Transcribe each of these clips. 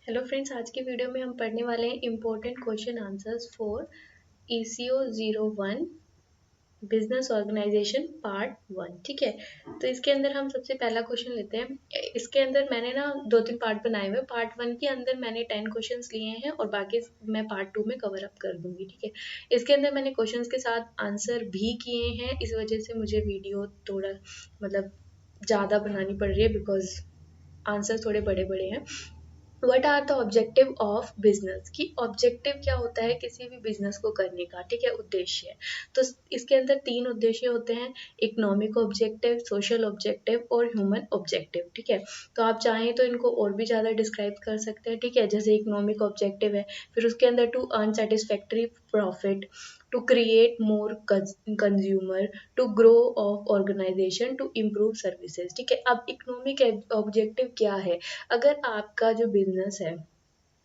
Hello friends, आज की video में हम पढ़ने वाले हैं important question answers for ECO 01 business organisation part 1। ठीक है, तो इसके अंदर हम सबसे पहला क्वेश्चन लेते हैं। इसके अंदर मैंने ना 2-3 पार्ट बनाए हुए। पार्ट 1 के अंदर मैंने 10 क्वेश्चंस लिए हैं और बाकी मैं पार्ट 2 में कवर अप कर दूंगी। ठीक है, इसके अंदर मैंने क्वेश्चंस के साथ आंसर भी किए हैं, इस वजह से मुझे वीडियो थोड़ा मतलब ज़्यादा बनानी पड़ रही है बिकॉज आंसर थोड़े बड़े बड़े हैं। What are the objective of business, कि ऑब्जेक्टिव क्या होता है किसी भी बिजनेस को करने का। ठीक है, उद्देश्य। तो इसके अंदर 3 उद्देश्य होते हैं: इकोनॉमिक ऑब्जेक्टिव, सोशल ऑब्जेक्टिव और ह्यूमन ऑब्जेक्टिव। ठीक है, तो आप चाहें तो इनको और भी ज़्यादा डिस्क्राइब कर सकते हैं। ठीक है, जैसे इकोनॉमिक ऑब्जेक्टिव है, फिर उसके अंदर to earn satisfactory profit, to create more consumer, to grow of organisation, to improve services. ठीक है, अब इकोनॉमिक ऑब्जेक्टिव क्या है? अगर आपका जो बिजनेस है,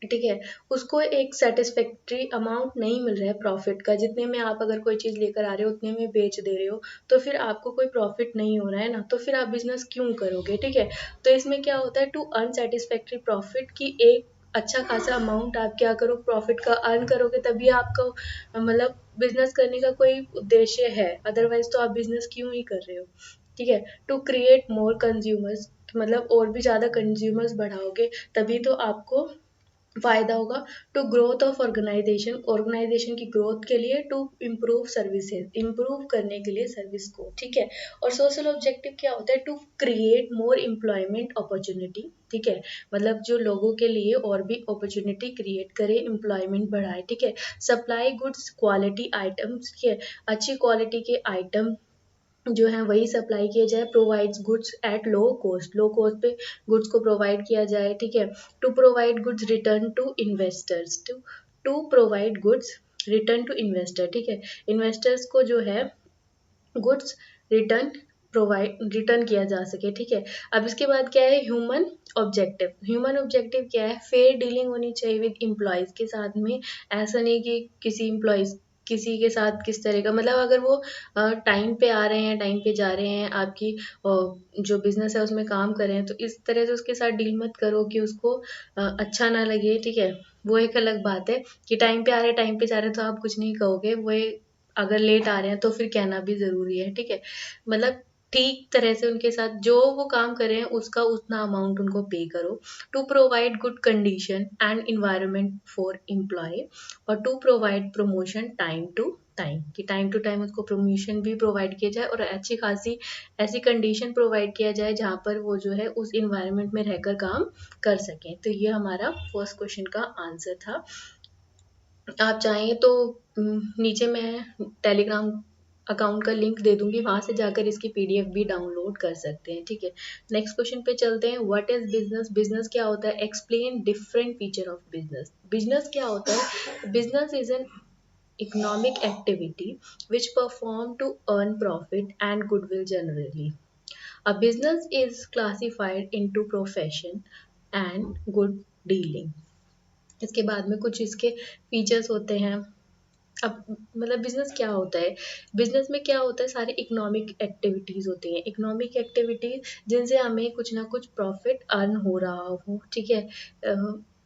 ठीक है, उसको एक सेटिस्फैक्ट्री अमाउंट नहीं मिल रहा है प्रॉफिट का, जितने में आप अगर कोई चीज़ लेकर आ रहे हो उतने में बेच दे रहे हो, तो फिर आपको कोई प्रॉफिट नहीं हो रहा है ना, तो फिर आप बिजनेस क्यों करोगे? ठीक है, तो इसमें क्या होता है, टू अनसेटिस्फैक्ट्री प्रॉफिट की एक अच्छा खासा अमाउंट आप क्या करो, प्रॉफिट का अर्न करोगे, तभी आपको मतलब बिजनेस करने का कोई उद्देश्य है, अदरवाइज तो आप बिजनेस क्यों ही कर रहे हो। ठीक है, टू क्रिएट मोर कंज्यूमर्स, मतलब और भी ज़्यादा कंज्यूमर्स बढ़ाओगे तभी तो आपको फायदा होगा। To growth of organisation, organisation की ग्रोथ के लिए। टू इम्प्रूव सर्विसेज, इम्प्रूव करने के लिए सर्विस को। ठीक है, और सोशल ऑब्जेक्टिव क्या होता है? To create more employment opportunity. ठीक है, मतलब जो लोगों के लिए और भी अपॉर्चुनिटी क्रिएट करे, एम्प्लॉयमेंट बढ़ाए। ठीक है, सप्लाई गुड्स क्वालिटी आइटम्स। ठीक है, अच्छी क्वालिटी के आइटम जो है वही सप्लाई किया जाए। Provides goods at low cost, low cost पे गुड्स को प्रोवाइड किया जाए। ठीक है, to provide goods return to investors, to provide goods return to investor. ठीक है, इन्वेस्टर्स को जो है गुड्स रिटर्न रिटर्न किया जा सके। ठीक है, अब इसके बाद क्या है? Human objective. ह्यूमन ऑब्जेक्टिव क्या है? फेयर डीलिंग होनी चाहिए विद एम्प्लॉयज के साथ में। ऐसा नहीं कि किसी एम्प्लॉयज किसी के साथ किस तरह का, मतलब अगर वो टाइम पे आ रहे हैं, टाइम पे जा रहे हैं, आपकी जो बिजनेस है उसमें काम कर रहे हैं, तो इस तरह से उसके साथ डील मत करो कि उसको अच्छा ना लगे। ठीक है, वो एक अलग बात है कि टाइम पे आ रहे हैं, टाइम पे जा रहे हैं तो आप कुछ नहीं कहोगे, वो अगर लेट आ रहे हैं तो फिर कहना भी ज़रूरी है। ठीक है, मतलब ठीक तरह से उनके साथ जो वो काम कर रहे हैं उसका उतना अमाउंट उनको पे करो। To provide good condition and environment for employ, और to provide promotion time to time, कि टाइम टू टाइम उसको प्रमोशन भी प्रोवाइड किया जाए और अच्छी खासी ऐसी कंडीशन प्रोवाइड किया जाए जहाँ पर वो जो है उस इन्वायरमेंट में रहकर काम कर सकें। तो ये हमारा फर्स्ट क्वेश्चन का आंसर था। आप चाहें तो नीचे मैं टेलीग्राम अकाउंट का लिंक दे दूंगी, वहां से जाकर इसकी पीडीएफ भी डाउनलोड कर सकते हैं। ठीक है, नेक्स्ट क्वेश्चन पे चलते हैं। What is business? बिजनेस क्या होता है? Explain different feature of business. Business क्या होता है? Business is an economic activity which perform to earn profit and goodwill generally. A business is classified into profession and good dealing. इसके बाद में कुछ इसके फीचर्स होते हैं। अब मतलब बिजनेस क्या होता है? बिजनेस में क्या होता है? सारे इकोनॉमिक एक्टिविटीज होती हैं, इकोनॉमिक एक्टिविटीज जिनसे हमें कुछ ना कुछ प्रॉफिट अर्न हो रहा हो। ठीक है,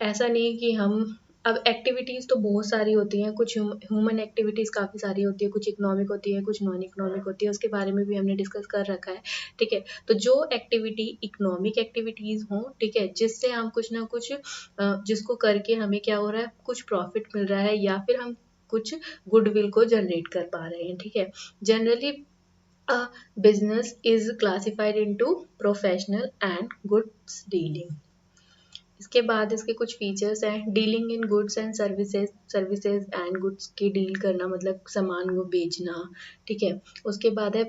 ऐसा नहीं कि हम अब एक्टिविटीज तो बहुत सारी होती हैं, कुछ ह्यूमन एक्टिविटीज काफ़ी सारी होती है, कुछ इकोनॉमिक होती है, कुछ नॉन इकोनॉमिक होती है, उसके बारे में भी हमने डिस्कस कर रखा है। ठीक है, तो जो एक्टिविटी इकोनॉमिक एक्टिविटीज हों, ठीक है, जिससे हम कुछ ना कुछ जिसको करके हमें क्या हो रहा है, कुछ प्रॉफिट मिल रहा है या फिर हम कुछ गुडविल को जनरेट कर पा रहे हैं। ठीक है, generally business is classified into professional and goods dealing. इसके बाद इसके कुछ फीचर्स हैं। Dealing in goods and services, services and goods की डील करना, मतलब सामान को बेचना। ठीक है, उसके बाद है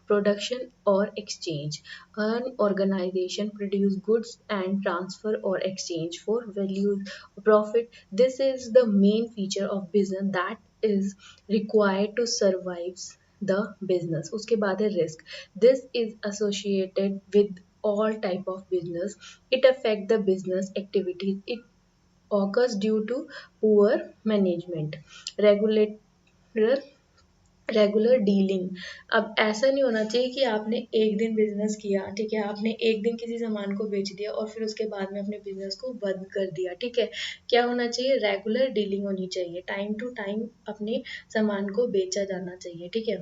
प्रोडक्शन और exchange. Earn organisation produce goods and transfer और exchange for value profit. This is the main feature of business that is required to survive the business. उसके बाद है risk. This is associated with all type of business. It affect the business activities. It occurs due to poor management, regulator regular dealing. अब ऐसा नहीं होना चाहिए कि आपने एक दिन बिजनेस किया, ठीक है, आपने एक दिन किसी सामान को बेच दिया और फिर उसके बाद में अपने बिजनेस को बंद कर दिया, ठीक है। क्या होना चाहिए, रेगुलर डीलिंग होनी चाहिए, टाइम टू टाइम अपने सामान को बेचा जाना चाहिए, ठीक है।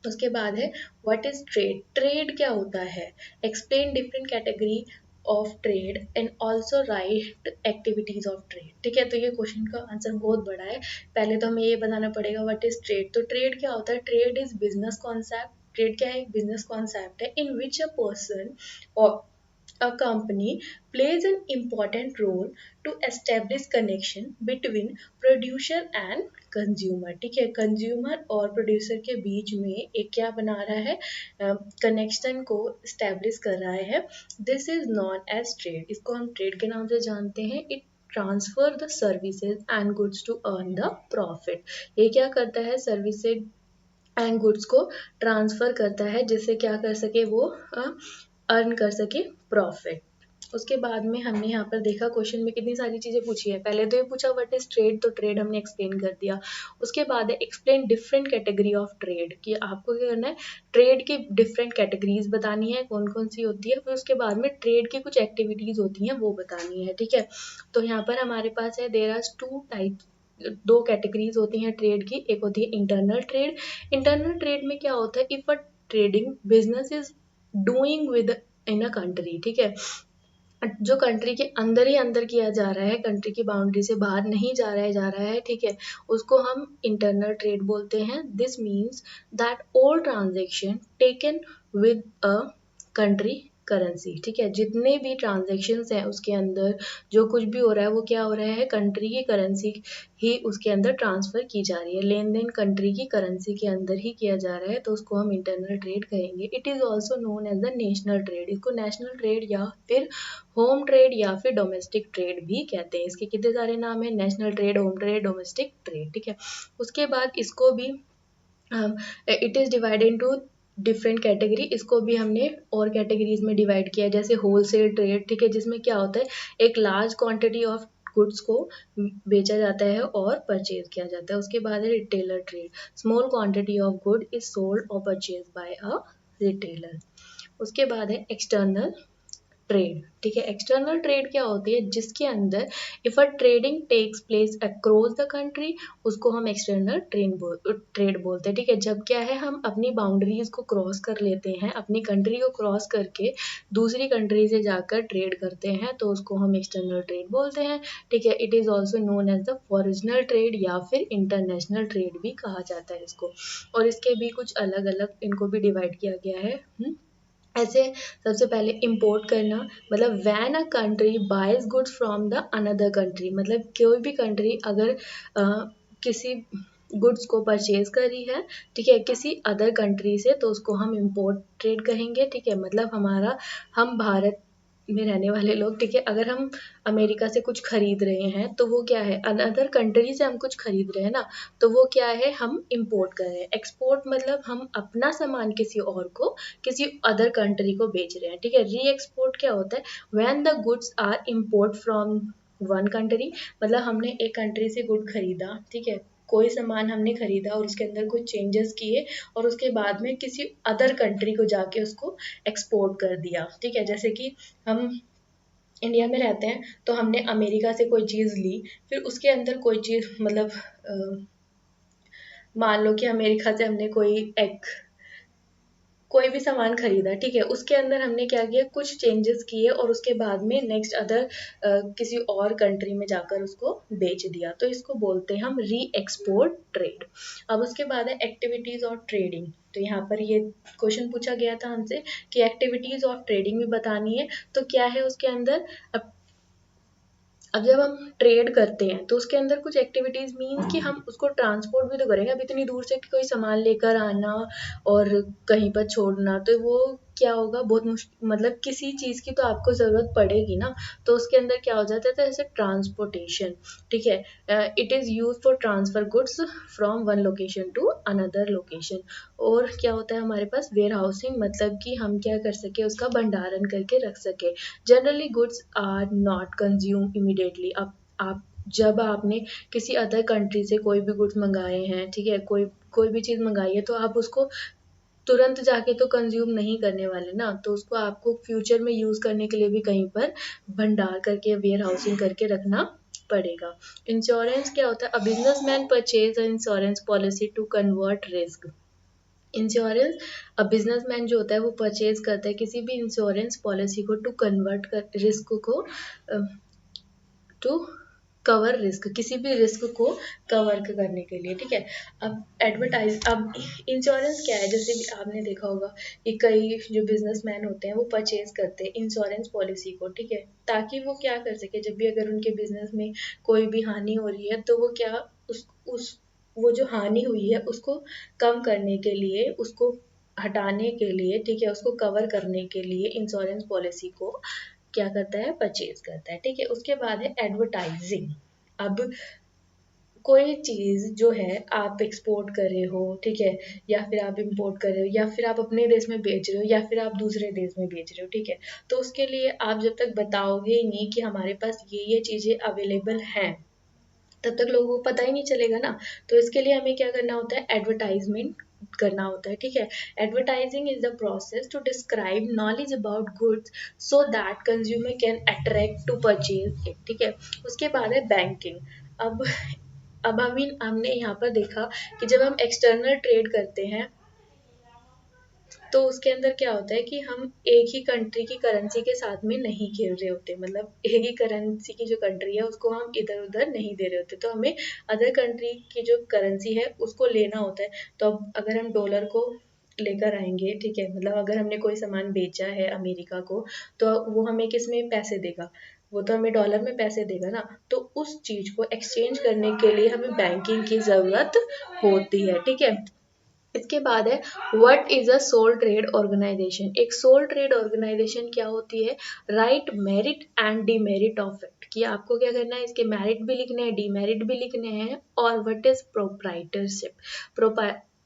उसके बाद है व्हाट इज ट्रेड। ट्रेड क्या होता है, explain different category of trade and also right activities of trade, ठीक है। तो ये क्वेश्चन का आंसर बहुत बड़ा है। पहले तो हमें ये बताना पड़ेगा व्हाट इज ट्रेड। तो ट्रेड क्या होता है, trade is business concept. Trade क्या है, बिजनेस कॉन्सेप्ट है इन विच अ पर्सन और a company plays an important role to establish connection between producer and consumer, ठीक है। कंज्यूमर और प्रोड्यूसर के बीच में एक क्या बना रहा है, कनेक्शन को स्टैब्लिश कर रहा है। This is known as trade. इसको हम ट्रेड के नाम से जानते हैं। It transfer the services and goods to earn the profit. ये क्या करता है, सर्विसेज एंड गुड्स को ट्रांसफर करता है जिससे क्या कर सके, वो अर्न कर सके प्रॉफिट। उसके बाद में हमने यहाँ पर देखा क्वेश्चन में कितनी सारी चीजें पूछी है। पहले तो ये पूछा व्हाट इज ट्रेड, तो ट्रेड हमने एक्सप्लेन कर दिया। उसके बाद है explain different category of trade, कि आपको क्या करना है, ट्रेड की डिफरेंट कैटेगरीज बतानी है, कौन कौन सी होती है। फिर उसके बाद में ट्रेड की कुछ एक्टिविटीज होती हैं वो बतानी है, ठीक है। तो यहाँ पर हमारे पास है देयर आर टू टाइप, दो कैटेगरीज होती हैं ट्रेड की। एक होती है इंटरनल ट्रेड। इंटरनल ट्रेड में क्या होता है, if a trading business is doing with in a country, ठीक है, जो कंट्री के अंदर ही अंदर किया जा रहा है, कंट्री की बाउंड्री से बाहर नहीं जा रहा है, ठीक है, उसको हम इंटरनल ट्रेड बोलते हैं। This means that all transaction taken with a country currency, ठीक है, जितने भी ट्रांजेक्शन्स हैं उसके अंदर जो कुछ भी हो रहा है वो क्या हो रहा है, कंट्री की करेंसी ही उसके अंदर ट्रांसफर की जा रही है। लेन देन कंट्री की करेंसी के अंदर ही किया जा रहा है, तो उसको हम इंटरनल ट्रेड कहेंगे। It is also known as the national trade. इसको नेशनल ट्रेड या फिर होम ट्रेड या फिर डोमेस्टिक ट्रेड भी कहते हैं। इसके कितने सारे नाम है, national trade, home trade, domestic trade, ठीक है। उसके बाद इसको भी it is divided into different category. इसको भी हमने और कैटेगरीज में डिवाइड किया है, जैसे होलसेल ट्रेड, ठीक है, जिसमें क्या होता है, एक लार्ज क्वांटिटी ऑफ गुड्स को बेचा जाता है और परचेज किया जाता है। उसके बाद है retailer trade. Small quantity of good is sold और परचेज बाय अ रिटेलर। उसके बाद है एक्सटर्नल ट्रेड, ठीक है। एक्सटर्नल ट्रेड क्या होती है, जिसके अंदर if a trading takes place across the country, उसको हम एक्सटर्नल ट्रेड बोलते हैं, ठीक है। जब क्या है, हम अपनी बाउंड्रीज को क्रॉस कर लेते हैं, अपनी कंट्री को क्रॉस करके दूसरी कंट्री से जाकर ट्रेड करते हैं, तो उसको हम एक्सटर्नल ट्रेड बोलते हैं, ठीक है। It is also known as the foreign trade या फिर इंटरनेशनल ट्रेड भी कहा जाता है इसको। और इसके भी कुछ अलग अलग इनको भी डिवाइड किया गया है। ऐसे सबसे पहले इंपोर्ट करना, मतलब when a country buys goods from the another country, मतलब कोई भी कंट्री अगर किसी गुड्स को परचेज करी है, ठीक है, किसी अदर कंट्री से, तो उसको हम इंपोर्ट ट्रेड कहेंगे, ठीक है। मतलब हमारा, हम भारत में रहने वाले लोग, ठीक है, अगर हम अमेरिका से कुछ खरीद रहे हैं तो वो क्या है, अनदर कंट्री से हम कुछ खरीद रहे हैं ना, तो वो क्या है, हम इंपोर्ट कर रहे हैं। एक्सपोर्ट मतलब हम अपना सामान किसी और को, किसी अदर कंट्री को बेच रहे हैं, ठीक है। री एक्सपोर्ट क्या होता है, when the goods are import from one country, मतलब हमने एक कंट्री से गुड खरीदा, ठीक है, कोई सामान हमने खरीदा और उसके अंदर कुछ चेंजेस किए और उसके बाद में किसी अदर कंट्री को जाके उसको एक्सपोर्ट कर दिया, ठीक है। जैसे कि हम इंडिया में रहते हैं तो हमने अमेरिका से कोई चीज़ ली, फिर उसके अंदर कोई चीज़, मतलब मान लो कि अमेरिका से हमने कोई भी सामान खरीदा, ठीक है, उसके अंदर हमने क्या किया, कुछ चेंजेस किए और उसके बाद में नेक्स्ट अदर किसी और कंट्री में जाकर उसको बेच दिया, तो इसको बोलते हैं हम री एक्सपोर्ट ट्रेड। अब उसके बाद है एक्टिविटीज ऑफ ट्रेडिंग। तो यहाँ पर ये क्वेश्चन पूछा गया था हमसे कि एक्टिविटीज ऑफ ट्रेडिंग भी बतानी है, तो क्या है उसके अंदर। अब जब हम ट्रेड करते हैं तो उसके अंदर कुछ एक्टिविटीज मीन्स कि हम उसको ट्रांसपोर्ट भी तो करेंगे। अब इतनी दूर से कोई सामान लेकर आना और कहीं पर छोड़ना, तो वो क्या होगा, बहुत मुश्किल, मतलब किसी चीज की तो आपको जरूरत पड़ेगी ना, तो उसके अंदर क्या हो जाता है, तो जैसे ट्रांसपोर्टेशन, ठीक है, it is use for transfer goods from one location to another location. और क्या होता है हमारे पास, वेयर हाउसिंग, मतलब कि हम क्या कर सके, उसका भंडारण करके रख सके। Generally goods are not consume immediately. अब आप जब आपने किसी अदर कंट्री से कोई भी गुड्स मंगाए हैं, ठीक है, कोई कोई भी चीज़ मंगाई है तो आप उसको तुरंत जाके तो कंज्यूम नहीं करने वाले ना, तो उसको आपको फ्यूचर में यूज़ करने के लिए भी कहीं पर भंडार करके वेयर हाउसिंग करके रखना पड़ेगा। इंश्योरेंस क्या होता है? A businessman purchase a insurance policy to convert risk. Insurance, अब बिजनेसमैन जो होता है वो परचेज करता है किसी भी इंश्योरेंस पॉलिसी को टू कन्वर्ट कर रिस्क को टू कवर रिस्क, किसी भी रिस्क को कवर करने के लिए, ठीक है। अब इंश्योरेंस क्या है, जैसे कि आपने देखा होगा कि कई जो बिजनेसमैन होते हैं वो परचेज करते हैं इंश्योरेंस पॉलिसी को, ठीक है, ताकि वो क्या कर सके, जब भी अगर उनके बिजनेस में कोई भी हानि हो रही है तो वो क्या उस वो जो हानि हुई है उसको कम करने के लिए, उसको हटाने के लिए, ठीक है, उसको कवर करने के लिए इंश्योरेंस पॉलिसी को क्या करता है, परचेज करता है, ठीक है। उसके बाद है एडवर्टाइजिंग। अब कोई चीज़ जो है आप एक्सपोर्ट कर रहे हो, ठीक है, या फिर आप इंपोर्ट कर रहे हो, या फिर आप अपने देश में बेच रहे हो, या फिर आप दूसरे देश में बेच रहे हो, ठीक है, तो उसके लिए आप जब तक बताओगे ही नहीं कि हमारे पास ये चीज़ें अवेलेबल हैं, तब तक लोगों को पता ही नहीं चलेगा ना। तो इसके लिए हमें क्या करना होता है, एडवर्टाइजमेंट करना होता है, ठीक है। Advertising is the process to describe knowledge about goods so that consumer can attract to purchase it, ठीक है। उसके बाद है बैंकिंग। अब हमने यहाँ पर देखा कि जब हम एक्सटर्नल ट्रेड करते हैं तो उसके अंदर क्या होता है कि हम एक ही कंट्री की करेंसी के साथ में नहीं खेल रहे होते, मतलब एक ही करेंसी की जो कंट्री है उसको हम इधर उधर नहीं दे रहे होते, तो हमें अदर कंट्री की जो करेंसी है उसको लेना होता है। तो अब अगर हम डॉलर को लेकर आएंगे, ठीक है, मतलब अगर हमने कोई सामान बेचा है अमेरिका को, तो वो हमें किस में पैसे देगा, वो तो हमें डॉलर में पैसे देगा ना। तो उस चीज को एक्सचेंज करने के लिए हमें बैंकिंग की जरूरत होती है, ठीक है। इसके बाद है what is a sole trade organisation. एक सोल ट्रेड ऑर्गेनाइजेशन क्या होती है, write merit and demerit of it, कि आपको क्या करना है, इसके मेरिट भी लिखने हैं, डीमेरिट भी लिखने हैं, और व्हाट इज प्रोप्राइटरशिप,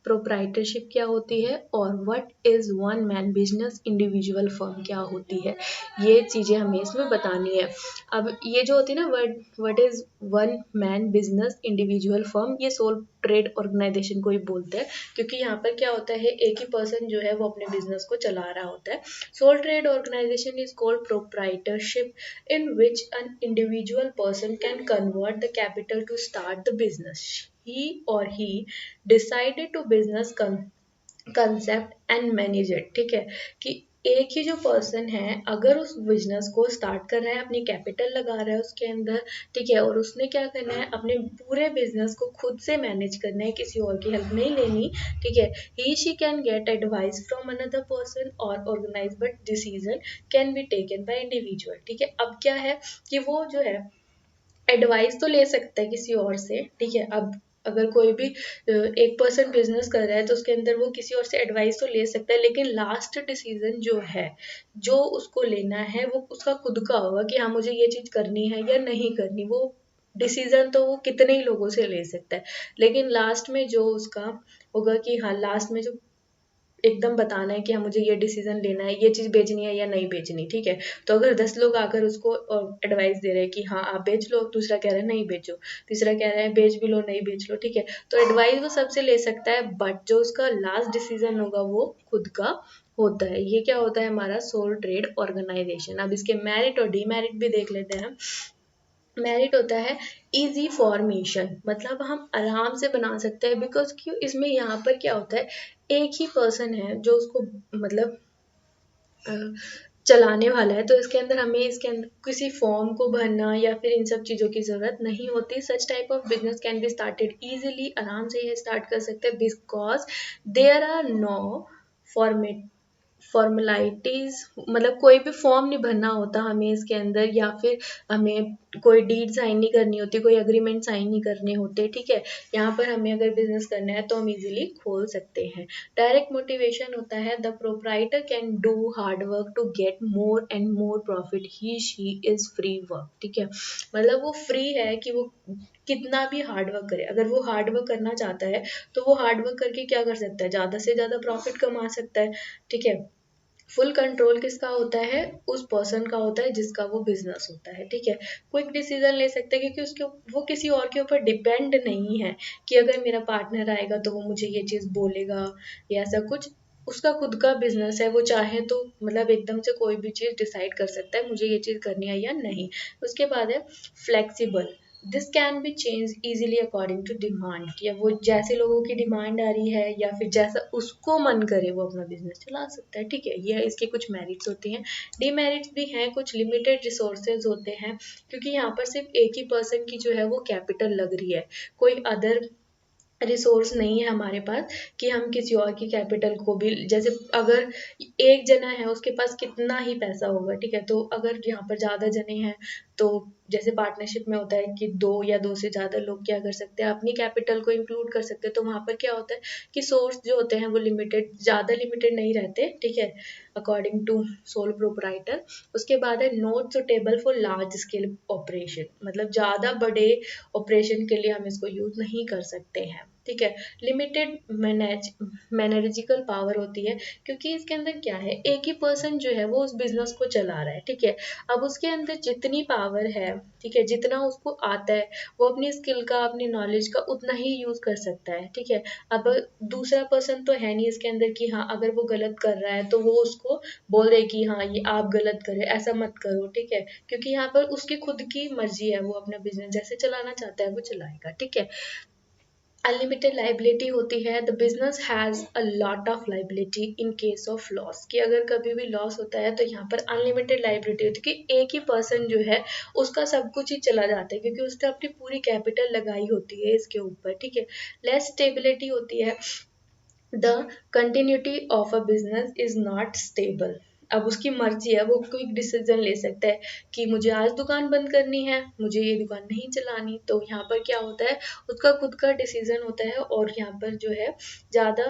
प्रोप्राइटरशिप क्या होती है, और what is one man business individual firm क्या होती है, ये चीजें हमें इसमें बतानी है। अब ये जो होती है ना, what is one man business individual firm, ये सोल ट्रेड ऑर्गेनाइजेशन को ही बोलते हैं, क्योंकि यहाँ पर क्या होता है, एक ही पर्सन जो है वो अपने बिजनेस को चला रहा होता है। Sole trade organisation is called proprietorship in which an individual person can convert the capital to start the business. he or he decided to business concept and manage it, ठीक है, कि एक ही जो पर्सन है अगर उस बिजनेस को start कर रहा है, अपनी कैपिटल लगा रहा है उसके अंदर, ठीक है, और उसने क्या करना है, अपने पूरे बिजनेस को खुद से मैनेज करना है, किसी और की हेल्प नहीं लेनी, ठीक है। He she can get advice from another person और organise, but decision can be taken by individual, ठीक है। अब क्या है कि वो जो है एडवाइस तो ले सकता है किसी और से, ठीक है। अब अगर कोई भी एक पर्सन बिजनेस कर रहा है तो उसके अंदर वो किसी और से एडवाइस तो ले सकता है, लेकिन लास्ट डिसीजन जो है, जो उसको लेना है वो उसका खुद का होगा कि हाँ मुझे ये चीज करनी है या नहीं करनी। वो डिसीजन तो वो कितने ही लोगों से ले सकता है, लेकिन लास्ट में जो उसका होगा कि हाँ लास्ट में जो एकदम बताना है कि हाँ मुझे ये डिसीजन लेना है, ये चीज़ बेचनी है या नहीं बेचनी, ठीक है। तो अगर 10 लोग आकर उसको एडवाइस दे रहे हैं कि हाँ आप बेच लो, दूसरा कह रहा है नहीं बेचो, तीसरा कह रहा है बेच भी लो नहीं बेच लो, ठीक है, तो एडवाइस वो सबसे ले सकता है, बट जो उसका लास्ट डिसीजन होगा वो खुद का होता है। ये क्या होता है, हमारा सोल ट्रेड ऑर्गेनाइजेशन। अब इसके मेरिट और डीमेरिट भी देख लेते हैं। मेरिट होता है इजी फॉर्मेशन, मतलब हम आराम से बना सकते हैं, बिकॉज क्यों, इसमें यहाँ पर क्या होता है, एक ही पर्सन है जो उसको मतलब अ, चलाने वाला है, तो इसके अंदर हमें इसके अंदर किसी फॉर्म को भरना या फिर इन सब चीज़ों की ज़रूरत नहीं होती। Such type of business can be started easily, आराम से ये स्टार्ट कर सकते हैं, because there are no format formalities, मतलब कोई भी फॉर्म नहीं भरना होता हमें इसके अंदर, या फिर हमें कोई डीड साइन नहीं करनी होती, कोई एग्रीमेंट साइन नहीं करने होते, ठीक है। यहाँ पर हमें अगर बिजनेस करना है तो हम इजीली खोल सकते हैं। डायरेक्ट मोटिवेशन होता है the proprietor can do hard work to get more and more profit, he she is free work, ठीक है, मतलब वो फ्री है कि वो कितना भी हार्ड वर्क करे। अगर वो हार्ड वर्क करना चाहता है तो वो हार्ड वर्क करके क्या कर सकता है, ज़्यादा से ज़्यादा प्रॉफिट कमा सकता है, ठीक है। फुल कंट्रोल किसका होता है, उस पर्सन का होता है जिसका वो बिजनेस होता है, ठीक है। क्विक डिसीजन ले सकते हैं क्योंकि उसके वो किसी और के ऊपर डिपेंड नहीं है कि अगर मेरा पार्टनर आएगा तो वो मुझे ये चीज़ बोलेगा या ऐसा कुछ। उसका खुद का बिजनेस है, वो चाहे तो मतलब एकदम से कोई भी चीज़ डिसाइड कर सकता है मुझे ये चीज़ करनी है या नहीं। उसके बाद है flexible. This can be change easily according to demand, या वो जैसे लोगों की डिमांड आ रही है या फिर जैसा उसको मन करे वो अपना बिजनेस चला सकता है, ठीक है। ये इसके कुछ मेरिट्स होती हैं। डिमेरिट्स भी हैं, कुछ लिमिटेड रिसोर्सेज होते हैं क्योंकि यहाँ पर सिर्फ एक ही पर्सन की जो है वो कैपिटल लग रही है, कोई अदर रिसोर्स नहीं है हमारे पास कि हम किसी और की कैपिटल को भी, जैसे अगर एक जना है उसके पास कितना ही पैसा होगा, ठीक है। तो अगर यहाँ पर ज़्यादा जने हैं तो जैसे पार्टनरशिप में होता है कि 2 या 2 से ज़्यादा लोग क्या कर सकते हैं, अपनी कैपिटल को इंक्लूड कर सकते हैं। तो वहाँ पर क्या होता है कि सोर्स जो होते हैं वो लिमिटेड, ज़्यादा लिमिटेड नहीं रहते, ठीक है, अकॉर्डिंग टू सोल प्रोपराइटर। उसके बाद है not suitable for large scale operation, मतलब ज़्यादा बड़े ऑपरेशन के लिए हम इसको यूज़ नहीं कर सकते हैं, ठीक है। लिमिटेड मैनेजिकल पावर होती है क्योंकि इसके अंदर क्या है, एक ही पर्सन जो है वो उस बिजनेस को चला रहा है, ठीक है। अब उसके अंदर जितनी पावर है, ठीक है, जितना उसको आता है वो अपनी स्किल का, अपनी नॉलेज का उतना ही यूज कर सकता है, ठीक है। अब दूसरा पर्सन तो है नहीं इसके अंदर कि हाँ अगर वो गलत कर रहा है तो वो उसको बोल रहे कि हाँ ये आप गलत करे, ऐसा मत करो, ठीक है। क्योंकि यहाँ पर उसकी खुद की मर्जी है, वो अपना बिजनेस जैसे चलाना चाहता है वो चलाएगा, ठीक है। अनलिमिटेड लाइबिलिटी होती है, the business has a lot of liability in case of loss, कि अगर कभी भी लॉस होता है तो यहाँ पर अनलिमिटेड लाइबिलिटी होती है कि एक ही पर्सन जो है उसका सब कुछ ही चला जाता है क्योंकि उसने अपनी पूरी कैपिटल लगाई होती है इसके ऊपर, ठीक है। लेस स्टेबिलिटी होती है, the continuity of a business is not stable. अब उसकी मर्जी है, वो क्विक डिसीजन ले सकता है कि मुझे आज दुकान बंद करनी है, मुझे ये दुकान नहीं चलानी। तो यहाँ पर क्या होता है, उसका खुद का डिसीजन होता है और यहाँ पर जो है ज़्यादा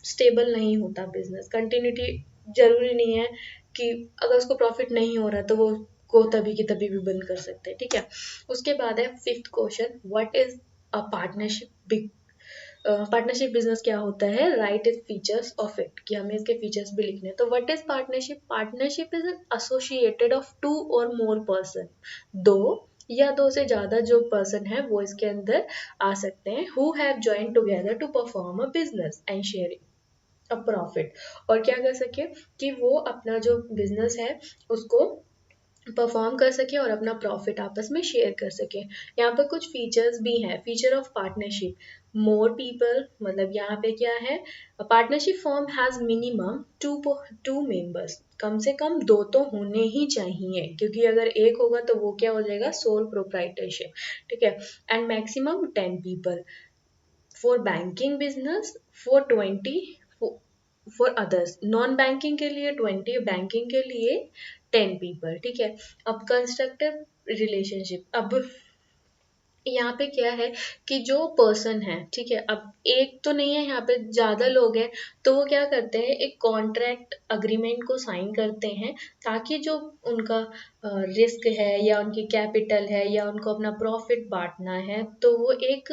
स्टेबल नहीं होता बिजनेस। कंटिन्यूटी जरूरी नहीं है कि अगर उसको प्रॉफिट नहीं हो रहा तो वो को तभी की तभी भी बंद कर सकते हैं, ठीक है। उसके बाद है fifth question, what is a partnership. Partnership business क्या होता है, right is features of it, कि हमें इसके फीचर्स भी लिखने हैं। तो what is partnership, partnership is an associated of 2 और मोर पर्सन, 2 या 2 से ज्यादा जो पर्सन है वो इसके अंदर आ सकते हैं, who have joined together to perform a business and share a profit. और क्या कर सके कि वो अपना जो बिजनेस है उसको परफॉर्म कर सके और अपना प्रॉफिट आपस में शेयर कर सके। यहाँ पर कुछ फीचर्स भी हैं, feature of partnership, more people, मतलब यहाँ पे क्या है, partnership form has minimum two members, कम से कम 2 तो होने ही चाहिए क्योंकि अगर एक होगा तो वो क्या हो जाएगा, सोल प्रोप्राइटरशिप, ठीक है। And maximum 10 people for banking business, for 20 for others, non banking के लिए 20, बैंकिंग के लिए 10 पीपल, ठीक है। अब कंस्ट्रक्टिव रिलेशनशिप, अब यहाँ पे क्या है कि जो पर्सन है, ठीक है, अब एक तो नहीं है यहाँ पे, ज्यादा लोग हैं, तो वो क्या करते हैं, एक कॉन्ट्रैक्ट अग्रीमेंट को साइन करते हैं ताकि जो उनका रिस्क है या उनकी कैपिटल है या उनको अपना प्रॉफिट बांटना है तो वो एक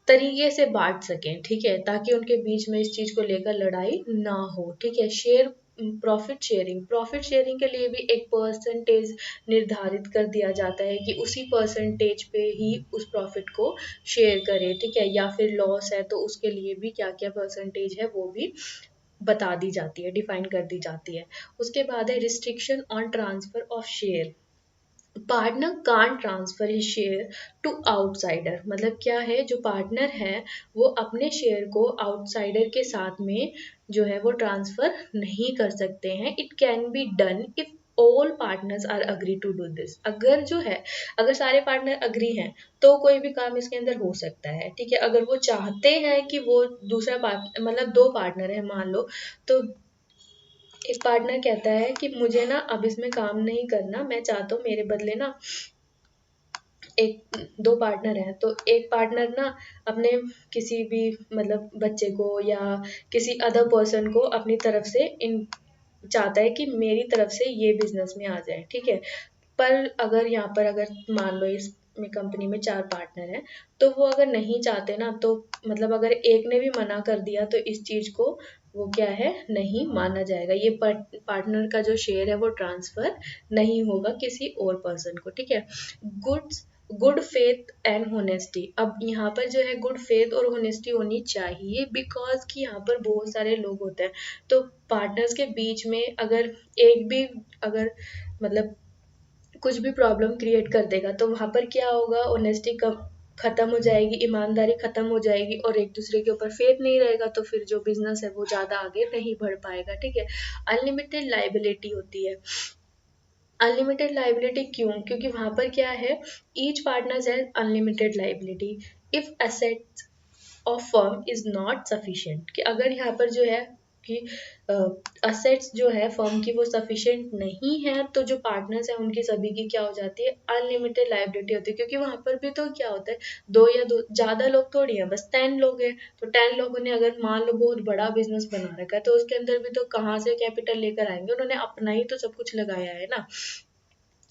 तरीके से बांट सकें, ठीक है, ताकि उनके बीच में इस चीज को लेकर लड़ाई ना हो, ठीक है। शेयर, प्रॉफिट शेयरिंग के लिए भी एक परसेंटेज निर्धारित कर दिया जाता है कि उसी परसेंटेज पे ही उस प्रॉफिट को शेयर करे, ठीक है। या फिर लॉस है तो उसके लिए भी क्या क्या परसेंटेज है वो भी बता दी जाती है, डिफाइन कर दी जाती है। उसके बाद है restriction on transfer of share, partner can't transfer his share to outsider, मतलब क्या है, जो पार्टनर है वो अपने शेयर को आउटसाइडर के साथ में जो है वो ट्रांसफर नहीं कर सकते हैं। It can be done if all partners are agree to do this, अगर जो है, अगर सारे पार्टनर अग्री हैं तो कोई भी काम इसके अंदर हो सकता है, ठीक है। अगर वो चाहते हैं कि वो दूसरा पार्ट, मतलब 2 पार्टनर है मान लो, तो एक पार्टनर कहता है कि मुझे ना अब इसमें काम नहीं करना, मैं चाहता हूँ मेरे बदले ना, एक 2 पार्टनर हैं तो एक पार्टनर ना अपने किसी भी मतलब बच्चे को या किसी अदर पर्सन को अपनी तरफ से इन चाहता है कि मेरी तरफ से ये बिजनेस में आ जाए, ठीक है। पर अगर यहाँ पर अगर मान लो इस में कंपनी में 4 पार्टनर हैं तो वो अगर नहीं चाहते ना, तो मतलब अगर एक ने भी मना कर दिया तो इस चीज को वो क्या है, नहीं माना जाएगा। ये पार्टनर का जो शेयर है वो ट्रांसफर नहीं होगा किसी और पर्सन को, ठीक है। गुड फेथ एंड होनेस्टी, अब यहाँ पर जो है गुड फेथ और होनेस्टी होनी चाहिए, बिकॉज कि यहाँ पर बहुत सारे लोग होते हैं, तो पार्टनर्स के बीच में अगर एक भी अगर मतलब कुछ भी प्रॉब्लम क्रिएट कर देगा तो वहां पर क्या होगा, ऑनेस्टी कम खत्म हो जाएगी, ईमानदारी खत्म हो जाएगी और एक दूसरे के ऊपर फेथ नहीं रहेगा, तो फिर जो बिजनेस है वो ज्यादा आगे नहीं बढ़ पाएगा, ठीक है। अनलिमिटेड लाइबिलिटी होती है। अनलिमिटेड लाइबिलिटी क्यों, क्योंकि वहां पर क्या है, each partner has unlimited liability if assets of firm is not sufficient, कि अगर यहाँ पर जो है कि असेट्स जो है फर्म की वो सफिशिएंट नहीं है, तो जो पार्टनर्स हैं उनकी सभी की क्या हो जाती है, अनलिमिटेड लाइबिलिटी होती है। क्योंकि वहां पर भी तो क्या होता है, दो ज्यादा लोग थोड़ी है, बस 10 लोग हैं, तो 10 लोगों ने अगर मान लो बहुत बड़ा बिजनेस बना रखा है, तो उसके अंदर भी तो कहाँ से कैपिटल लेकर आएंगे, उन्होंने अपना ही तो सब कुछ लगाया है ना,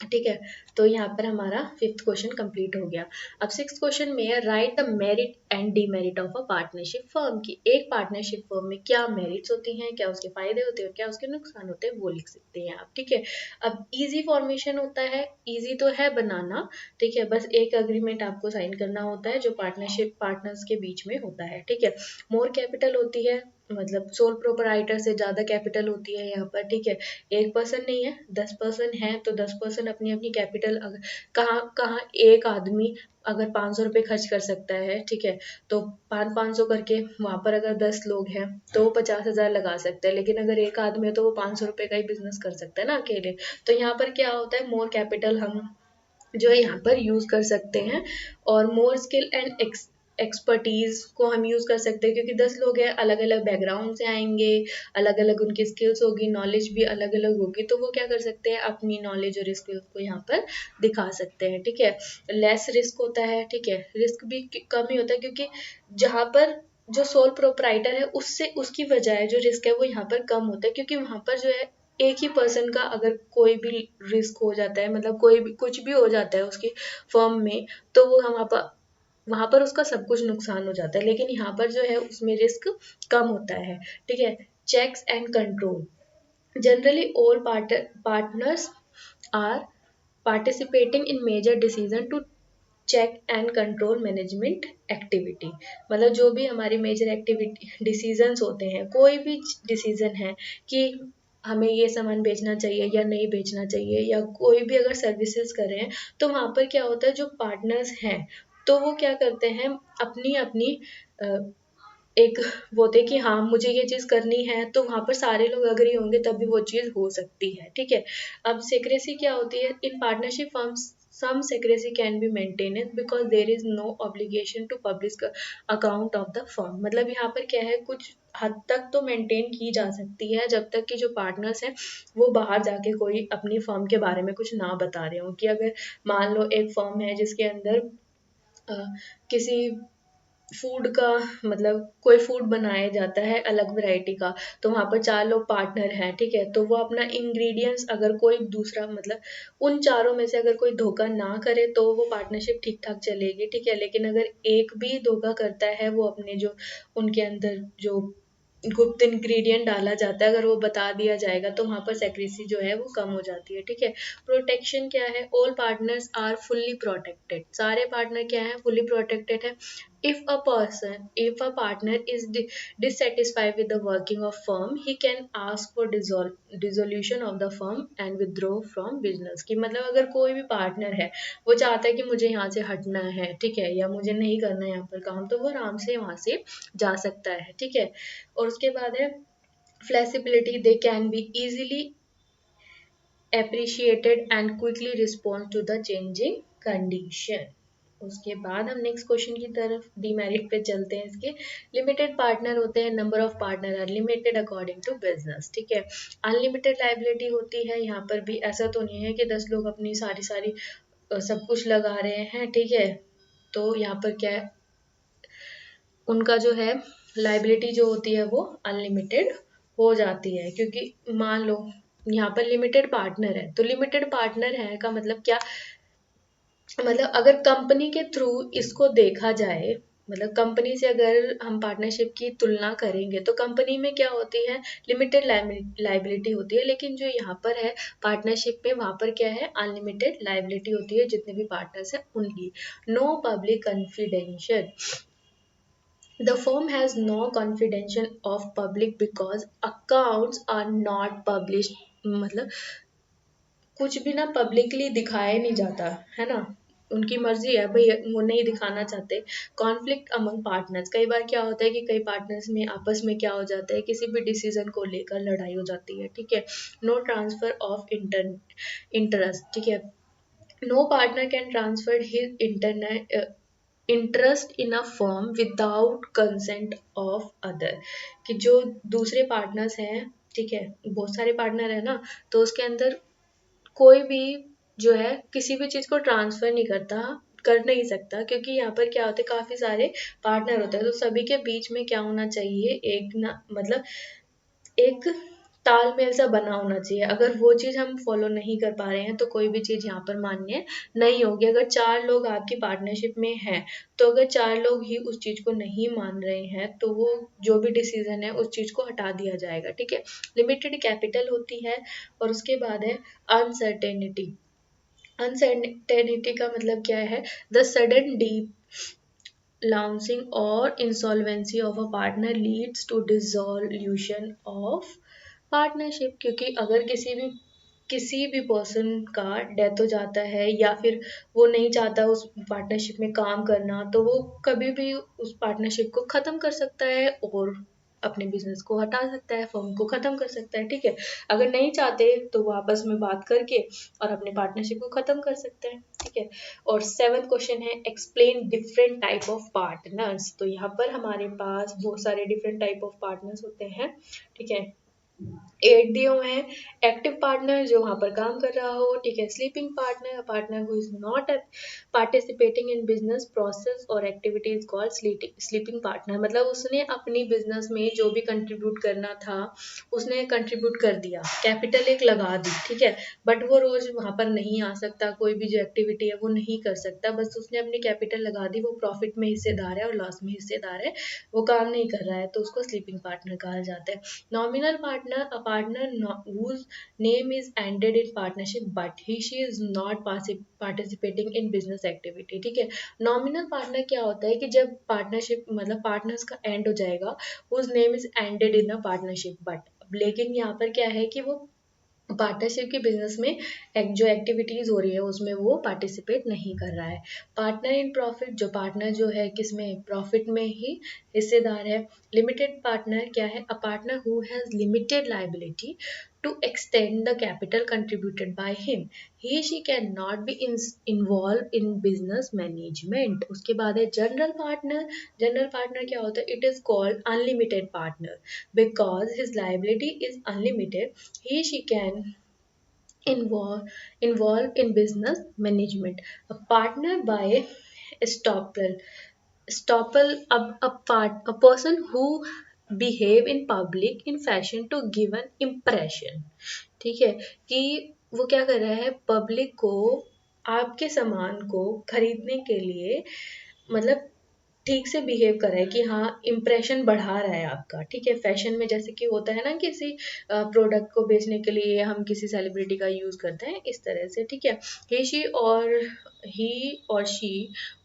ठीक है। तो यहाँ पर हमारा 5th क्वेश्चन कंप्लीट हो गया। अब 6th क्वेश्चन में है, right the merit and demerit of a partnership firm, की एक पार्टनरशिप फर्म में क्या मेरिट्स होती हैं, क्या उसके फायदे होते हैं, क्या उसके नुकसान होते हैं, वो लिख सकते हैं आप, ठीक है। अब इजी फॉर्मेशन होता है, इजी तो है बनाना, ठीक है, बस एक अग्रीमेंट आपको साइन करना होता है जो पार्टनरशिप पार्टनर्स के बीच में होता है, ठीक है। मोर कैपिटल होती है, मतलब सोल प्रोपराइटर से ज्यादा कैपिटल होती है यहाँ पर, ठीक है। एक पर्सन नहीं है, 10 पर्सन है, तो 10 पर्सन अपनी अपनी कैपिटल कहाँ कहाँ एक आदमी अगर 500 रुपये खर्च कर सकता है, ठीक है, तो 500 करके वहां पर अगर 10 लोग हैं तो वो 50,000 लगा सकते हैं, लेकिन अगर एक आदमी है तो वो 500 रुपये का ही बिजनेस कर सकता है ना अकेले। तो यहाँ पर क्या होता है, मोर कैपिटल हम जो है यहाँ पर यूज कर सकते हैं, और मोर स्किल एंड एक्सपर्टीज को हम यूज कर सकते हैं, क्योंकि 10 लोग हैं, अलग अलग बैकग्राउंड से आएंगे, अलग अलग उनकी स्किल्स होगी, नॉलेज भी अलग अलग होगी, तो वो क्या कर सकते हैं, अपनी नॉलेज और स्किल्स को यहाँ पर दिखा सकते हैं, ठीक है। लेस रिस्क होता है, ठीक है, रिस्क भी कम ही होता है, क्योंकि जहाँ पर जो सोल प्रोपराइटर है उससे उसकी वजह जो रिस्क है वो यहाँ पर कम होता है, क्योंकि वहां पर जो है एक ही पर्सन का अगर कोई भी रिस्क हो जाता है, मतलब कोई भी कुछ भी हो जाता है उसकी फर्म में, तो वो वहां पर उसका सब कुछ नुकसान हो जाता है, लेकिन यहाँ पर जो है उसमें रिस्क कम होता है, ठीक है। Checks and control, generally all partners are participating in major decision to check and control management activity, मतलब जो भी हमारी मेजर एक्टिविटी डिसीजंस होते हैं, कोई भी डिसीजन है कि हमें ये सामान बेचना चाहिए या नहीं बेचना चाहिए, या कोई भी अगर सर्विसेज कर रहे हैं, तो वहां पर क्या होता है, जो पार्टनर्स हैं तो वो क्या करते हैं, अपनी अपनी एक वो थे कि हाँ मुझे ये चीज करनी है, तो वहां पर सारे लोग अग्री होंगे तभी वो चीज हो सकती है, ठीक है। अब सेक्रेसी क्या होती है, in partnership firms some secrecy can be maintained because there is no obligation to publish account of the firm, मतलब यहाँ पर क्या है, कुछ हद तक तो मेंटेन की जा सकती है जब तक कि जो पार्टनर्स हैं वो बाहर जाके कोई अपनी फर्म के बारे में कुछ ना बता रहे हो, कि अगर मान लो एक फर्म है जिसके अंदर किसी फूड का, मतलब कोई फूड बनाया जाता है अलग वैरायटी का, तो वहां पर 4 लोग पार्टनर हैं, ठीक है, तो वो अपना इंग्रेडिएंट्स अगर कोई दूसरा, मतलब उन चारों में से अगर कोई धोखा ना करे तो वो पार्टनरशिप ठीक ठाक चलेगी, ठीक है। लेकिन अगर एक भी धोखा करता है, वो अपने जो उनके अंदर जो गुप्त इंग्रेडिएंट डाला जाता है अगर वो बता दिया जाएगा, तो वहां पर सेक्रेसी जो है वो कम हो जाती है, ठीक है। प्रोटेक्शन क्या है, all partners are fully protected, सारे पार्टनर क्या है, फुल्ली प्रोटेक्टेड है। If a partner is dissatisfied with the working of firm, he can ask for dissolution of the firm and withdraw from business, कि मतलब अगर कोई भी पार्टनर है वो चाहता है कि मुझे यहाँ से हटना है, ठीक है, या मुझे नहीं करना है यहाँ पर काम, तो वो आराम से वहां से जा सकता है, ठीक है। और उसके बाद है flexibility, they can be easily appreciated and quickly respond to the changing condition। उसके बाद हम नेक्स्ट क्वेश्चन की तरफ डीमेरिट पे चलते हैं। इसके लिमिटेड पार्टनर होते हैं, number of partner are limited according to business, ठीक है। अनलिमिटेड लाइबिलिटी होती है, यहाँ पर भी ऐसा तो नहीं है कि 10 लोग अपनी सारी सारी सब कुछ लगा रहे हैं, ठीक है। तो यहाँ पर क्या है, उनका जो है लाइबिलिटी जो होती है वो अनलिमिटेड हो जाती है, क्योंकि मान लो यहाँ पर लिमिटेड पार्टनर है, तो लिमिटेड पार्टनर है का मतलब क्या, मतलब अगर कंपनी के थ्रू इसको देखा जाए मतलब कंपनी से अगर हम पार्टनरशिप की तुलना करेंगे तो कंपनी में क्या होती है, लिमिटेड लाइबिलिटी होती है, लेकिन जो यहाँ पर है पार्टनरशिप में, वहाँ पर क्या है, अनलिमिटेड लाइबिलिटी होती है जितने भी पार्टनर्स हैं उनकी। No public confidential, the firm has no confidential of public because accounts are not published, मतलब कुछ भी ना पब्लिकली दिखाया नहीं जाता है ना, उनकी मर्जी है भाई, वो नहीं दिखाना चाहते। कॉन्फ्लिक्ट अमंग पार्टनर्स, कई बार क्या होता है कि कई पार्टनर्स में आपस में क्या हो जाता है, किसी भी डिसीजन को लेकर लड़ाई हो जाती है, ठीक है। नो ट्रांसफर ऑफ इंटरेस्ट, ठीक है। No partner can transfer his internet interest in a form without consent of other, कि जो दूसरे पार्टनर्स हैं, ठीक है, बहुत सारे पार्टनर है ना, तो उसके अंदर कोई भी जो है किसी भी चीज को ट्रांसफर नहीं करता, कर नहीं सकता, क्योंकि यहाँ पर क्या होता है, काफी सारे पार्टनर होते हैं, तो सभी के बीच में क्या होना चाहिए, एक ना मतलब एक तालमेल सा बना होना चाहिए। अगर वो चीज हम फॉलो नहीं कर पा रहे हैं तो कोई भी चीज यहाँ पर मान्य नहीं होगी। अगर 4 लोग आपकी पार्टनरशिप में हैं, तो अगर 4 लोग ही उस चीज को नहीं मान रहे हैं तो वो जो भी डिसीजन है उस चीज को हटा दिया जाएगा, ठीक है। लिमिटेड कैपिटल होती है, और उसके बाद है अनसर्टेनिटी। अनसर्टेनिटी का मतलब क्या है, द सडन डीप लाउंसिंग और insolvency of a partner leads to dissolution of partnership, क्योंकि अगर किसी भी पर्सन का डेथ हो जाता है या फिर वो नहीं चाहता उस पार्टनरशिप में काम करना, तो वो कभी भी उस पार्टनरशिप को ख़त्म कर सकता है और अपने बिजनेस को हटा सकता है, फर्म को ख़त्म कर सकता है, ठीक है। अगर नहीं चाहते तो वो आपस में बात करके और अपने पार्टनरशिप को ख़त्म कर सकते हैं, ठीक है। और 7th क्वेश्चन है, explain different type of partners. तो यहाँ पर हमारे पास बहुत सारे डिफरेंट टाइप ऑफ पार्टनर्स होते हैं, ठीक है। 8 दिए हुए हैं। एक्टिव पार्टनर जो वहां पर काम कर रहा हो, ठीक है। Sleeping partner, partner who is not participating in business process और activity is called sleeping partner, मतलब उसने अपनी बिजनेस में जो भी कंट्रीब्यूट करना था उसने कंट्रीब्यूट कर दिया, कैपिटल एक लगा दी, ठीक है, बट वो रोज वहां पर नहीं आ सकता, कोई भी जो एक्टिविटी है वो नहीं कर सकता, बस उसने अपनी कैपिटल लगा दी, वो प्रॉफिट में हिस्सेदार है और लॉस में हिस्सेदार है, वो काम नहीं कर रहा है, तो उसको स्लीपिंग पार्टनर कहा जाता है। Nominal partner, a partner whose name is ended in partnership but she is not participating in business activity, ठीक है। नॉमिनल पार्टनर क्या होता है कि जब पार्टनरशिप मतलब पार्टनर्स का एंड हो जाएगा, whose name is ended in a partnership but, लेकिन यहाँ पर क्या है कि वो पार्टनरशिप के बिजनेस में जो एक्टिविटीज हो रही है उसमें वो पार्टिसिपेट नहीं कर रहा है। पार्टनर इन प्रॉफिट, जो पार्टनर जो है किसमें, प्रॉफिट में ही हिस्सेदार है। लिमिटेड पार्टनर क्या है, a partner who has limited liability to extend the capital contributed by him, he she can not be involve in business management. उसके बाद है जनरल पार्टनर। जनरल पार्टनर क्या होता है, it is called unlimited partner because his liability is unlimited, he she can involve in business management. A partner by estoppel a person who behave in public in fashion to give an impression, ठीक है, कि वो क्या कर रहा है, public को आपके सामान को खरीदने के लिए मतलब ठीक से बिहेव कर रहा है, कि हाँ इम्प्रेशन बढ़ा रहा है आपका, ठीक है। फैशन में जैसे कि होता है ना, किसी प्रोडक्ट को बेचने के लिए हम किसी सेलिब्रिटी का यूज करते हैं, इस तरह से, ठीक है। ही और she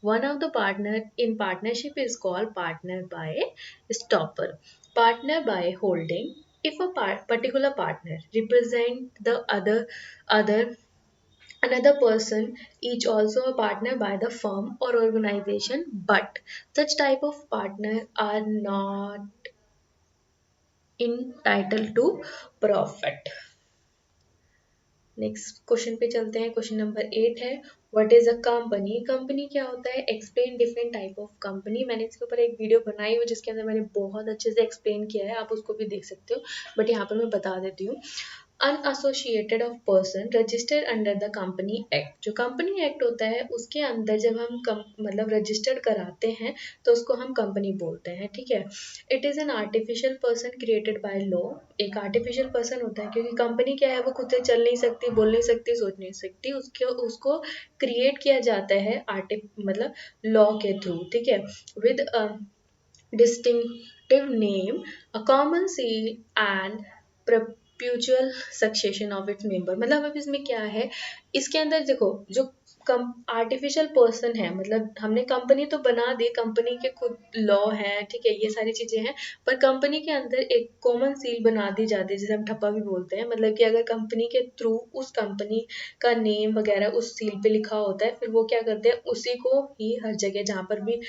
one of the partner in partnership is called partner by stopper. Partner by holding, if a particular partner represent the other another person, each also a partner by the firm or organization, but such type of partner are not entitled to profit। Next question पे चलते हैं। Question number 8 है, what is a company. Company क्या होता है, explain different type of company. मैंने इसके ऊपर एक वीडियो बनाई हुई जिसके अंदर मैंने बहुत अच्छे से एक्सप्लेन किया है, आप उसको भी देख सकते हो, बट यहाँ पर मैं बता देती हूँ। Unassociated of person registered under the company act. जो कंपनी एक्ट होता है उसके अंदर जब हम मतलब रजिस्टर्ड कराते हैं तो उसको हम कंपनी बोलते हैं, ठीक है। It is an artificial person created by law. एक आर्टिफिशियल पर्सन होता है क्योंकि कंपनी क्या है, वो खुद से चल नहीं सकती, बोल नहीं सकती, सोच नहीं सकती, उसको क्रिएट किया जाता है मतलब लॉ के थ्रू, ठीक है, with distinctive name, a common seal and perpetual succession of its member। मतलब अब इसमें क्या है, इसके अंदर देखो जो कम आर्टिफिशियल पर्सन है, मतलब हमने कंपनी तो बना दी, कंपनी के खुद लॉ है, ठीक है, ये सारी चीजें हैं, पर कंपनी के अंदर एक कॉमन सील बना दी जाती है जिसे हम ठप्पा भी बोलते हैं। मतलब कि अगर कंपनी के थ्रू उस कंपनी का नेम वगैरह उस सील पे लिखा होता है, फिर वो क्या करते हैं, उसी को ही हर जगह जहाँ पर भी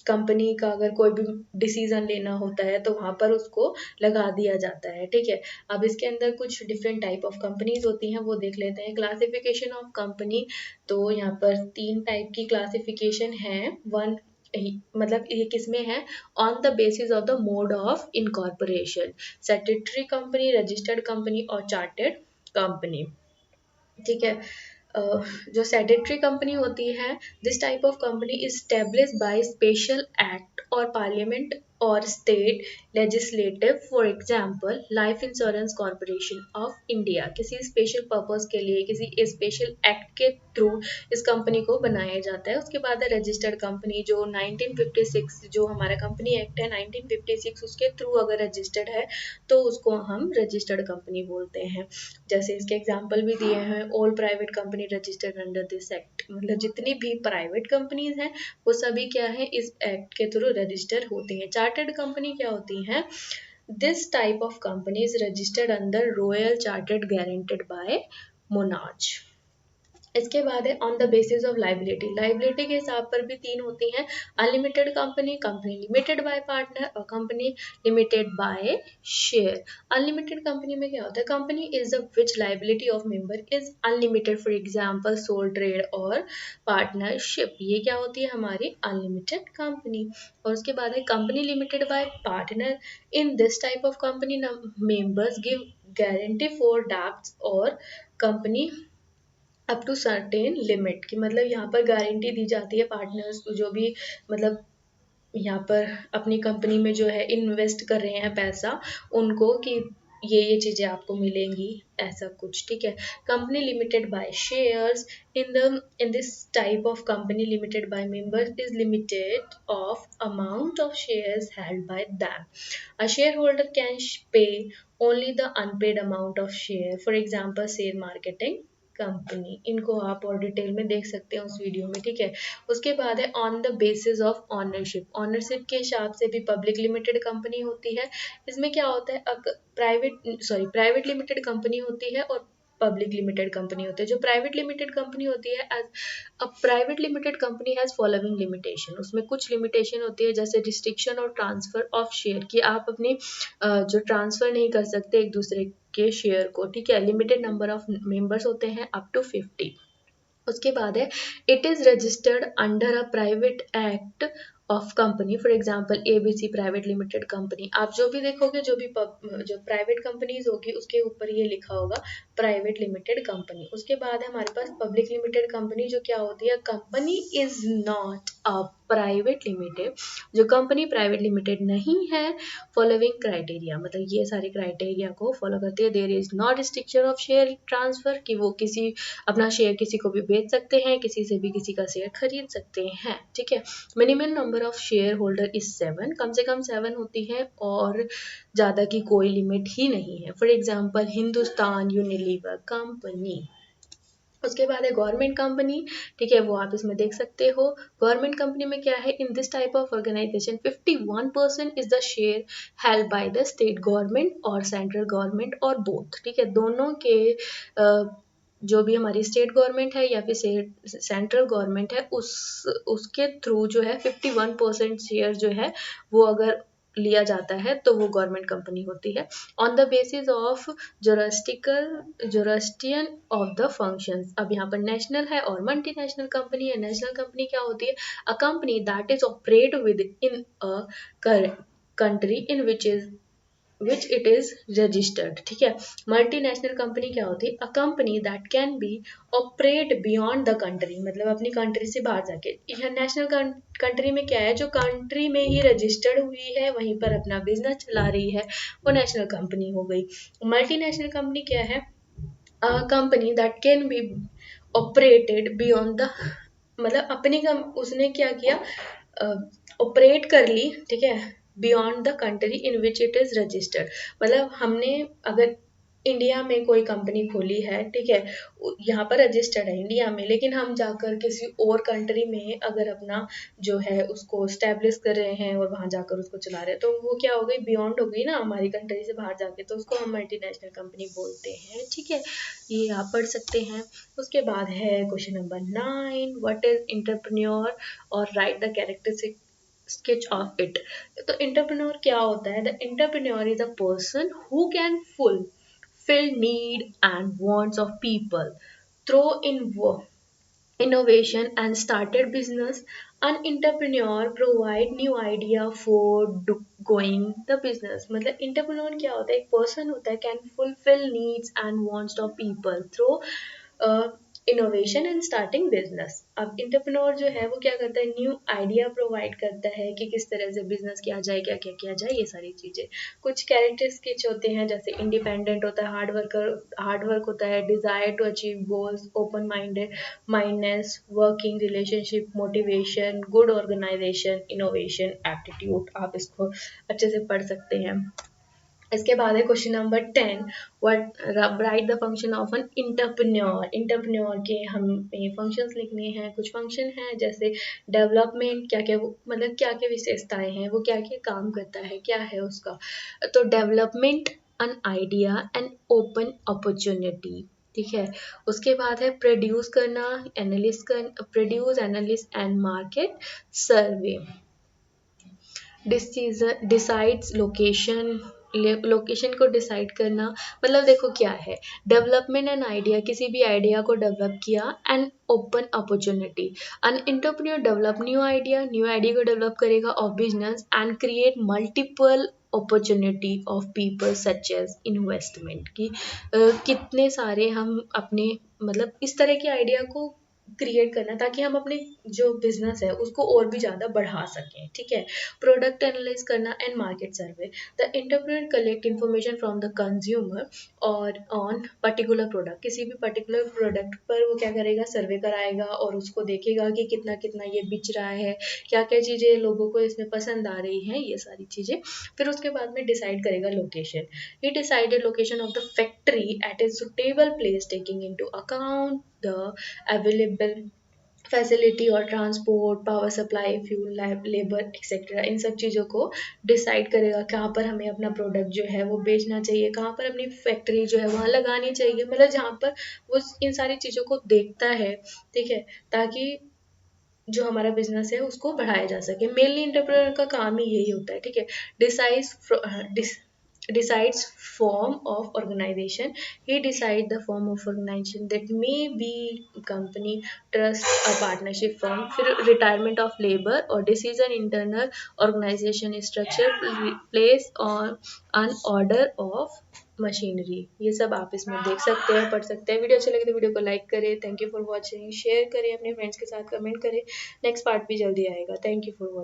कंपनी का अगर कोई भी डिसीजन लेना होता है तो वहाँ पर उसको लगा दिया जाता है, ठीक है। अब इसके अंदर कुछ डिफरेंट टाइप ऑफ कंपनीज होती हैं, वो देख लेते हैं। क्लासिफिकेशन ऑफ कंपनी, तो यहाँ पर 3 टाइप की क्लासिफिकेशन है। वन मतलब ये किसमें है, on the basis of the mode of incorporation, statutory company, registered company और चार्टेड कंपनी, ठीक है। जो सेडेटरी कंपनी होती है, this type of company is establish by special act और पार्लियामेंट और state legislative. For example life insurance corporation of India, किसी special purpose के लिए किसी स्पेशल एक्ट के थ्रू इस कंपनी को बनाया जाता है। उसके बाद है रजिस्टर्ड कंपनी, जो 1956 जो हमारा कंपनी एक्ट है 1956 उसके थ्रू अगर रजिस्टर्ड है तो उसको हम रजिस्टर्ड कंपनी बोलते हैं। जैसे इसके एग्जाम्पल भी दिए हैं, all private company registered under this act, मतलब जितनी भी प्राइवेट कंपनीज हैं वो सभी क्या है, इस एक्ट के थ्रू रजिस्टर होती हैं। चार्टर्ड कंपनी क्या होती हैं, this type of company is registered under royal chartered guaranteed by monarch. इसके बाद है on the basis of liability. Liability के हिसाब पर भी 3 होती हैं, unlimited company, company limited by partner और company limited by share. Unlimited company में क्या होता है, company is the which liability of member is unlimited, for example sole trade और पार्टनरशिप, ये क्या होती है हमारी अनलिमिटेड कंपनी। और उसके बाद है company limited by partner. In this type of company members give guarantee for debts और company up to certain limit की, मतलब यहाँ पर गारंटी दी जाती है पार्टनर्स को, जो भी मतलब यहाँ पर अपनी कंपनी में जो है इन्वेस्ट कर रहे हैं पैसा, उनको कि ये चीज़ें आपको मिलेंगी, ऐसा कुछ, ठीक है। Company limited by shares, in this type of company limited by members is limited of amount of shares held by them. A share holder can pay only the unpaid amount of share, for example share marketing company. इनको आप और detail में देख सकते हैं उस video में, ठीक है। उसके बाद है on the basis of ownership. Ownership के हिसाब से भी पब्लिक लिमिटेड कंपनी होती है। इसमें क्या होता है, प्राइवेट लिमिटेड कंपनी होती है और पब्लिक लिमिटेड कंपनी होती है। जो प्राइवेट लिमिटेड कंपनी होती है, as private limited company has following limitation, उसमें कुछ लिमिटेशन होती है जैसे रिस्ट्रिक्शन और ट्रांसफर ऑफ शेयर, कि आप अपनी जो ट्रांसफर नहीं कर सकते एक दूसरे के शेयर को, ठीक है। लिमिटेड नंबर ऑफ मेंबर्स होते हैं अप टू 50। उसके बाद है it is registered under a private act of company, for example ABC private limited company. आप जो भी देखोगे, जो प्राइवेट कंपनीज होगी उसके ऊपर ये लिखा होगा प्राइवेट लिमिटेड कंपनी। उसके बाद है हमारे पास पब्लिक लिमिटेड कंपनी, जो क्या होती है, company is not a private limited, जो कंपनी प्राइवेट लिमिटेड नहीं है, फॉलोइंग क्राइटेरिया, मतलब ये सारे क्राइटेरिया को फॉलो करते हैं। There is not restriction of share transfer, कि वो किसी अपना शेयर किसी को भी बेच सकते हैं, किसी से भी किसी का शेयर खरीद सकते हैं, ठीक है। Minimum number of share holder is 7, कम से कम 7 होती है और ज़्यादा की कोई लिमिट ही नहीं है। For example Hindustan Unilever company. उसके बाद है गवर्नमेंट कंपनी, ठीक है, वो आप इसमें देख सकते हो। गवर्नमेंट कंपनी में क्या है, in this type of organisation 51% is the share held by the state government और सेंट्रल गवर्नमेंट और बोथ, ठीक है। दोनों के जो भी हमारी स्टेट गवर्नमेंट है या फिर सेंट्रल गवर्नमेंट है, उसके थ्रू जो है 51% शेयर जो है वो अगर लिया जाता है तो वो गवर्नमेंट कंपनी होती है। On the basis of Zoroastrian of the functions. अब यहाँ पर नेशनल है और मल्टीनेशनल कंपनी है। नेशनल कंपनी क्या होती है, a company that is operate within a country in which is which it is registered. ठीक है, मल्टीनेशनल कंपनी क्या होती है? A company that can be operate beyond the country, मतलब अपनी कंट्री से बाहर जाके। यह नेशनल कंट्री में क्या है, जो कंट्री में ही रजिस्टर्ड हुई है वहीं पर अपना बिजनेस चला रही है, वो नेशनल कंपनी हो गई। मल्टीनेशनल कंपनी क्या है? A company that can be operated beyond the, मतलब अपनी उसने क्या किया, ऑपरेट कर ली, ठीक है, beyond the country in which it is registered. मतलब हमने अगर इंडिया में कोई कंपनी खोली है, ठीक है, यहाँ पर रजिस्टर्ड है इंडिया में, लेकिन हम जाकर किसी और कंट्री में अगर अपना जो है उसको स्टैब्लिश कर रहे हैं और वहां जाकर उसको चला रहे हैं, तो वो क्या हो गई, बियॉन्ड हो गई ना, हमारी कंट्री से बाहर जाके, तो उसको हम मल्टीनेशनल कंपनी बोलते हैं। ठीक है, ये आप पढ़ सकते हैं। उसके बाद है question number 9, what is entrepreneur और right the characteristic sketch of it। तो एंटरप्रेन्योर क्या होता है? The entrepreneur is a person who can fulfill need and wants of people through innovation and started business। An entrepreneur provide new idea for going the business। मतलब entrepreneur क्या होता है? एक person होता है can fulfill needs and wants of people through innovation and starting business. अब entrepreneur जो है वो क्या करता है? न्यू आइडिया प्रोवाइड करता है कि किस तरह से बिजनेस किया जाए, क्या क्या किया जाए, ये सारी चीजें। कुछ कैरेक्टरिस्टिक्स होते हैं, जैसे इंडिपेंडेंट होता है, हार्ड वर्क होता है, desire to achieve goals, open mindness, working relationship, motivation, good organisation, innovation, aptitude. आप इसको अच्छे से पढ़ सकते हैं। इसके बाद है question number 10, what write the function of an entrepreneur. Entrepreneur के हमें फंक्शंस लिखने हैं। कुछ फंक्शन हैं जैसे डेवलपमेंट, क्या क्या मतलब क्या क्या विशेषताएं हैं, वो क्या क्या काम करता है, क्या है उसका। तो development an idea and open opportunity, ठीक है। उसके बाद है प्रोड्यूस करना, produce analyst and market survey. Decides location, location को डिसाइड करना, मतलब देखो क्या है, डेवलपमेंट एंड आइडिया, किसी भी आइडिया को डेवलप किया, and open opportunity, an entrepreneur develop new idea को डेवलप करेगा of business and create multiple opportunity of people such as investment की। कितने सारे हम अपने मतलब इस तरह के आइडिया को क्रिएट करना ताकि हम अपने जो बिजनेस है उसको और भी ज़्यादा बढ़ा सकें। ठीक है, प्रोडक्ट एनालाइज करना and market survey, the entrepreneur collect information from the consumer और ऑन पर्टिकुलर प्रोडक्ट, किसी भी पर्टिकुलर प्रोडक्ट पर वो क्या करेगा, सर्वे कराएगा और उसको देखेगा कि कितना कितना ये बिच रहा है, क्या क्या चीज़ें लोगों को इसमें पसंद आ रही हैं, ये सारी चीज़ें। फिर उसके बाद में डिसाइड करेगा location, he decided location of the factory at a suitable place taking into account the available facility और transport, power supply, fuel, labour etcetera, इन सब चीज़ों को डिसाइड करेगा कहाँ पर हमें अपना प्रोडक्ट जो है वो बेचना चाहिए, कहाँ पर अपनी फैक्ट्री जो है वहाँ लगानी चाहिए, मतलब जहाँ पर वो इन सारी चीज़ों को देखता है, ठीक है, ताकि जो हमारा बिजनेस है उसको बढ़ाया जा सके। मेनली एंटरप्रेन्योर का काम ही यही होता है। ठीक है, decides form of organization, he decide the form of organization that may be company, trust, a partnership firm। फिर retirement of labor और decision internal organization structure, place और an order of मशीनरी। ये सब आप इसमें देख सकते हैं, पढ़ सकते हैं। वीडियो अच्छा लगे तो वीडियो को लाइक करें। Thank you for watching, share करें, अपने फ्रेंड्स के साथ कमेंट करें। नेक्स्ट पार्ट भी जल्दी आएगा। Thank you for watching.